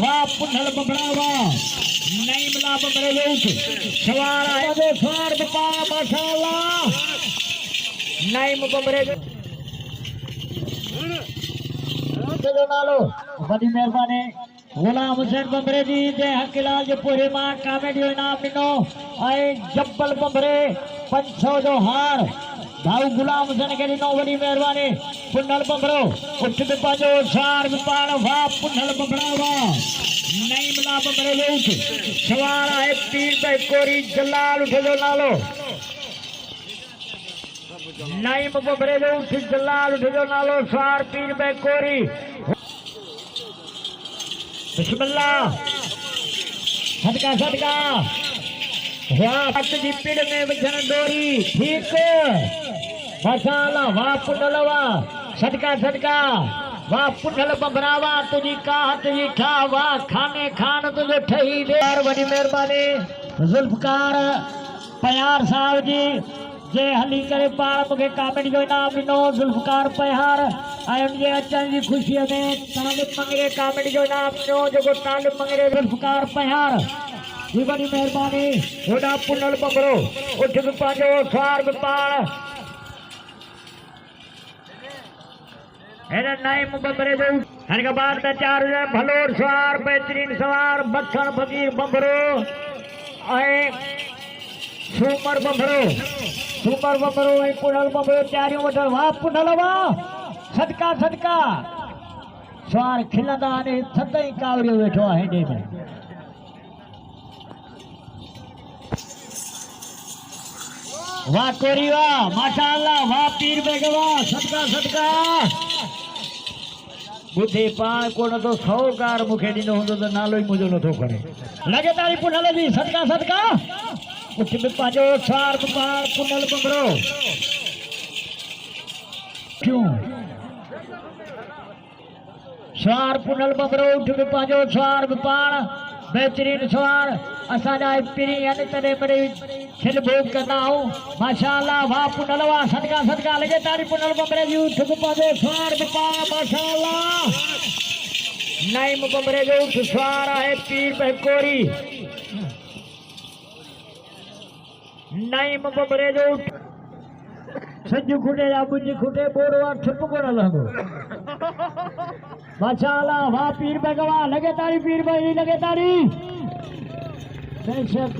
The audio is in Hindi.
वाह पुनल बबड़ावा नहीं मिला बबड़े लोग सवार आए दे स्वार बपा माशाअल्लाह नहीं बबड़े चलो नालो बड़ी मेहरबानी गुलाम हुसैन बबरे जी जय हकीलाल जो पूरे मां कॉमेडी इनाम मिनो आए जब्बल बबरे 500 जो हार भाऊ गुलाम हुसैन के दिनों बड़ी मेहरबानी पुनल बबरो उठ पे पाजो सार विपाल वाह पुनल बबड़ा वाह नहीं मिला बबरे लोग सवार है पीर पे कोरी जलाल उठे जो नालो नहीं बबरे लोग जलाल उठे जो नालो सार पीर पे कोरी बिस्मिल्लाह सदका सदका वाह जी पीड़ में वजन डोरी ठीक माशाअल्लाह वाह पुनलवा सदका सदका वाह पुनल बबरावा तुझी काहत जी ठा वाह खाने खान तुझे ठही दे बड़ी मेहरबानी जुल्फकार प्यार साहब जी जे हली करे पार मुखे कॉमेडी जो इनाम ॾिनो जुल्फकार प्यार ऐं उनजे अचण जी ख़ुशीअ में तालिब मंगरे कॉमेडी जो इनाम ॾिनो जेको तालिब मंगरे जुल्फकार प्यार जी बड़ी मेहरबानी होॾा पुनल बबरो उठ बि पंहिंजो स्वार बि पाण हिन नाइम बबरे जो हर का बार दा चार भलोर स्वार बेहतरीन सवार मक्खण फकीर बबरो ऐं सूमर बबरो ऐं पुनल बबरो तयारियूं वठण वाह पुनल वाह सदका सदका स्वार खिलंदा आहिनि सदाईं कावरियो वेठो आहे हेॾे में वाह कोरी वाह माशाअल्लाह वाह पीर बेगवा सदका सदका बुद्धे पाण कोन तो 100 कार मुखे ॾिनो हूंदो त नालो ई मुंहिंजो नथो खणे लॻे तारी पुनल जी सदका सदका उठ में पाजो स्वार पाण पुनल बबरो क्यों स्वार पुनल बबरो उठ में पाजो स्वार पाण बेहतरीन स्वार असांजा पीरी आहिनि तॾहिं बड़े खिल भोग कंदा आहियूं माशाअल्लाह वाह पुनल वाह सदका सदका लॻे तारी पुनल बबरे जी उठ में पाजो स्वार पाण माशाअल्लाह नाइम बबरे जो उठ स्वार आहे पीर बहकोरी नाइम बबरे जो उठ सज खुटे या बुझ खुटे बोरवा ठप कोन लॻो माशाअल्लाह वाह पीर बेगवा लगे तारी पीर भाई लगे तारी बेशक